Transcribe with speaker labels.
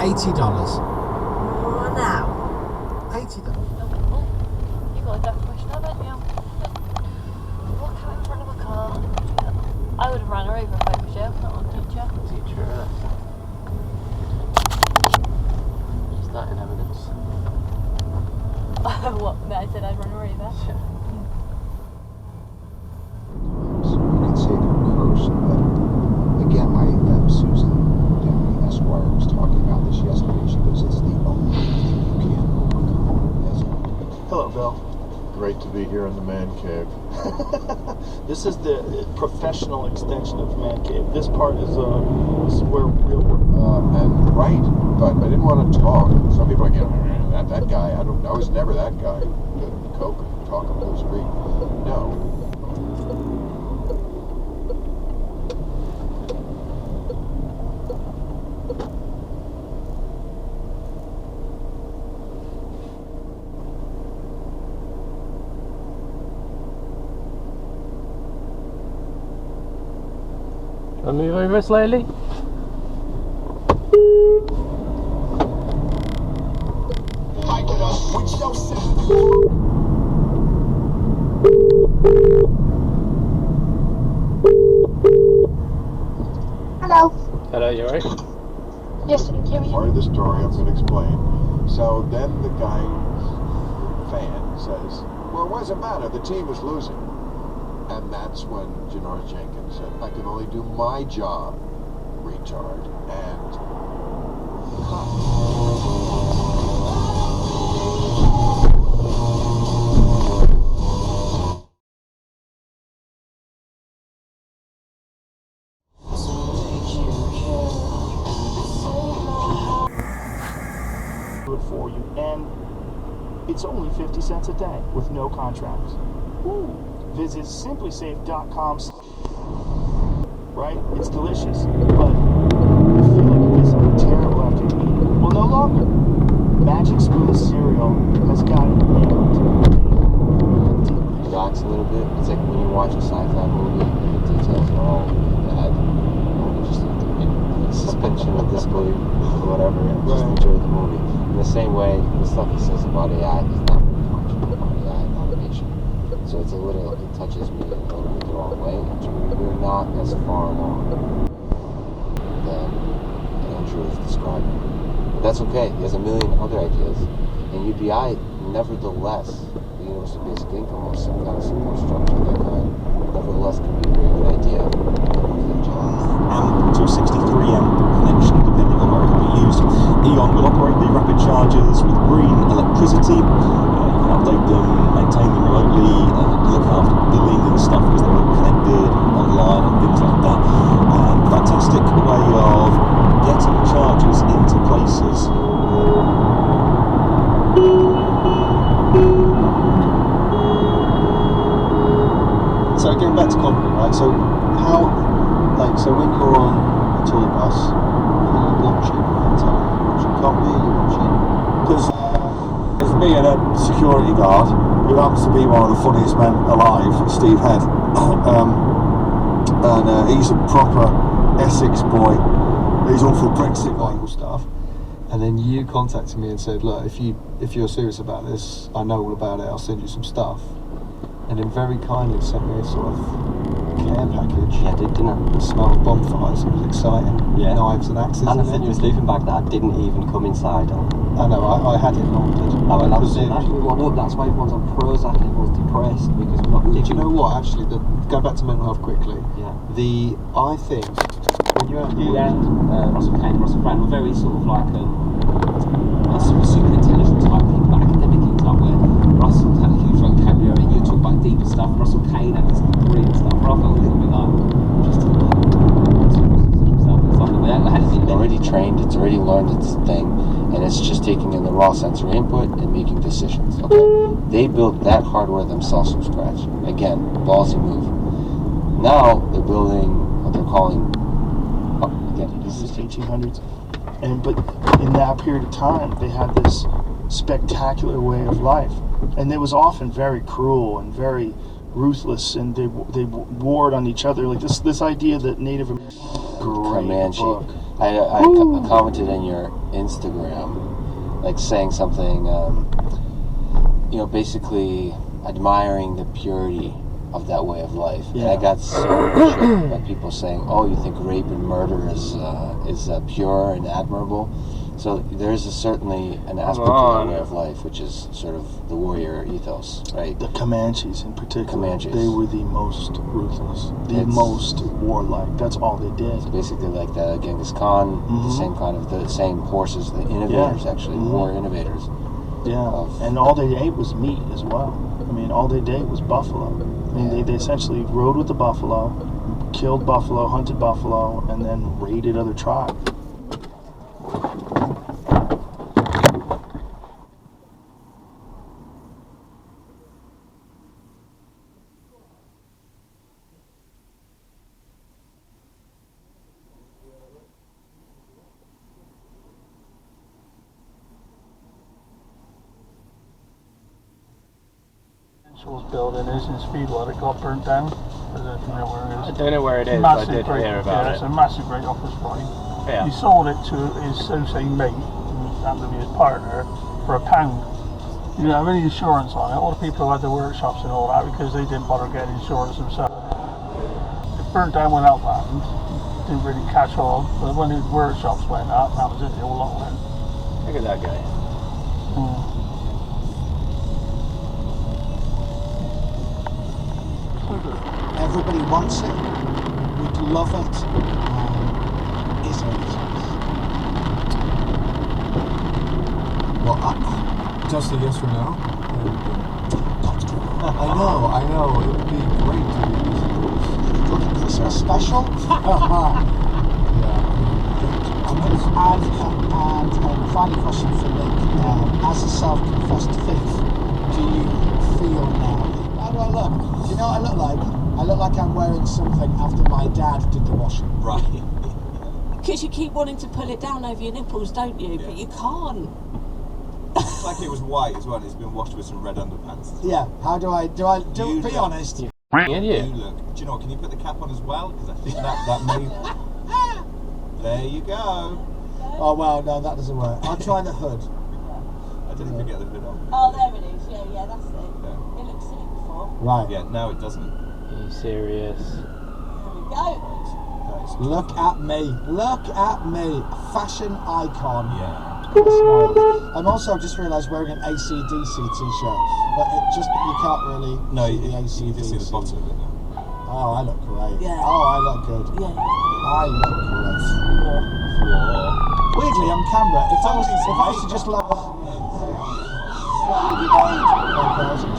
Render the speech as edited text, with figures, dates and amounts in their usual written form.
Speaker 1: $80.
Speaker 2: Oh, now.
Speaker 1: $80.
Speaker 3: Oh, you got a death wish, haven't you? Walk out in front of a car. I would have ran her over if I was you, not on teacher.
Speaker 4: Teacher, is that in evidence?
Speaker 3: What? That I said I'd run her over?
Speaker 4: Yeah.
Speaker 5: You can say they're cursed, but again, my Susan Downey Esquire was talking about this yesterday. She goes, it's the only thing you can overcome.
Speaker 6: Hello, Bill.
Speaker 7: Great to be here in the man cave.
Speaker 6: This is the professional extension of Man Cave. This part is where real work.
Speaker 7: And right, but I didn't want to talk. Some people are like, that guy. I was never that guy. The coke talking on the street. No.
Speaker 4: I'll move over slowly.
Speaker 8: Hello.
Speaker 4: Hello, you alright?
Speaker 8: Yes, thank you.
Speaker 7: Part of the story I'm going to explain. So then the guy, fan, says, well, what does it matter? The team is losing. And that's when Janora Jenkins said, I can only do my job, retard, and cut.
Speaker 6: Do it for you, and it's only 50 cents a day with no contracts. Ooh. Visit simplysafe.com. Right? It's delicious, but you feel like you did something terrible after you eat it. Well, no longer. Magic Spoon cereal has got it nailed.
Speaker 4: Relax a little bit. It's like when you watch a sci-fi movie, the details are all bad. You just have to make suspension of disbelief or whatever, and just enjoy the movie. In the same way, the stuff he says about AI is not very much about AI and automation. So it's a little, it touches me a little bit the wrong way. We're not as far along than Andrew is describing. But that's okay. He has a million other ideas. And UBI, nevertheless, the Universal Basic Income or some kind of support structure of that kind, nevertheless can be a very good idea.
Speaker 9: 263M connection, depending on where it will be used. E.ON will operate the rapid chargers with green electricity. You can update them, maintain them remotely, look after billing and stuff because they're all connected and online and things like that. Fantastic way of getting chargers into places. So getting back to comedy, right? So so when you're on a tour bus, you're watching television, you're watching comedy, you're watching...
Speaker 10: Because there's me and a security guard who happens to be one of the funniest men alive, Steve Head. And he's a proper Essex boy. He's all for Brexit Bible stuff.
Speaker 9: And then you contacted me and said, look, if you're serious about this, I know all about it, I'll send you some stuff. And then very kindly sent me a sort of care package.
Speaker 4: Yeah, didn't it?
Speaker 9: It smelled of bonfires, it was exciting.
Speaker 4: Yeah.
Speaker 9: Knives and axes.
Speaker 4: And I sent you a sleeping bag that didn't even come inside.
Speaker 9: I know, I had it laundered.
Speaker 4: Oh, well, that's everyone up. That's why everyone's on Prozac and everyone's depressed because we're not.
Speaker 9: Do you know what? Actually, go back to mental health quickly.
Speaker 4: Yeah.
Speaker 9: I think when you're at
Speaker 11: Neil and Russell Kane, Russell Brand were very sort of like a sort of super intelligent type thing, but academic in type where Russell had a huge vocabulary and you talk about deeper stuff. And Russell Kane had this brilliant stuff. Where I felt a little bit like just
Speaker 4: it's already trained, it's already learned its thing, and it's just taking in the raw sensory input and making decisions. Okay, they built that hardware themselves from scratch. Again, ballsy move. Now they're building what they're calling
Speaker 6: this is 1800s, but in that period of time they had this spectacular way of life, and it was often very cruel and very ruthless, and they warred on each other. Like this idea that Native Americans
Speaker 5: Comanche.
Speaker 6: book.
Speaker 5: I commented in your Instagram, like saying something, basically admiring the purity of that way of life.
Speaker 6: Yeah.
Speaker 5: And I got so much shit by people saying, "Oh, you think rape and murder is pure and admirable?" So there is certainly an aspect of that way of life, which is sort of the warrior ethos, right?
Speaker 6: The Comanches in particular.
Speaker 5: Comanches.
Speaker 6: They were the most ruthless, most warlike. That's all they did.
Speaker 5: It's basically like the Genghis Khan, the same horses, the innovators actually, war innovators.
Speaker 6: Yeah, and all they ate was meat as well. I mean, all they did was buffalo. I mean, they essentially rode with the buffalo, killed buffalo, hunted buffalo, and then raided other tribes. Building is in Speedwell. It got burnt down. I don't know if you know where it is.
Speaker 4: I don't know where it is,
Speaker 6: Massive
Speaker 4: but I did
Speaker 6: great,
Speaker 4: hear about it.
Speaker 6: It's a massive great office building.
Speaker 4: Yeah.
Speaker 6: He sold it to his so-say mate, who happened to be his partner, for £1. You didn't have any insurance on it. All the people who had the workshops and all that, because they didn't bother getting insurance themselves. It burnt down without that. Didn't really catch on. But when the workshops went up, that was it. The whole lot went.
Speaker 4: Look at that guy.
Speaker 1: Everybody wants it, would love it, is it?
Speaker 10: Well, just a yes or no? I know. It would be great to be
Speaker 1: Like a Christmas special? And final question for Nick. As a self-confessed thief, do you feel now? How do I look? Do you know what I look like? I look like I'm wearing something after my dad did the washing.
Speaker 10: Right.
Speaker 2: Because you keep wanting to pull it down over your nipples, don't you? Yeah. But you can't.
Speaker 10: It's like it was white as well. It's been washed with some red underpants.
Speaker 1: Yeah. How do I be honest?
Speaker 4: Idiot.
Speaker 10: You look. Do you know what? Can you put the cap on as well? Because I think that may. There you go.
Speaker 1: Oh well, no, that doesn't work. I'll try the hood.
Speaker 10: I didn't even get the hood on.
Speaker 2: Oh, there it is. Yeah, that's it. Yeah. It looks silly before.
Speaker 1: Right.
Speaker 10: Yeah. No, it doesn't.
Speaker 4: Are you serious?
Speaker 2: There we go.
Speaker 1: Look at me. Look at me. Fashion icon.
Speaker 10: Yeah.
Speaker 1: I'm also just realised wearing an AC/DC t-shirt, but it just you can't really see the AC/DC.
Speaker 10: You can see the bottom of it now.
Speaker 1: Oh, I look great.
Speaker 2: Yeah.
Speaker 1: Oh, I look good.
Speaker 2: Yeah.
Speaker 1: I look great. Weirdly, on camera, if I was to just like, what have you made?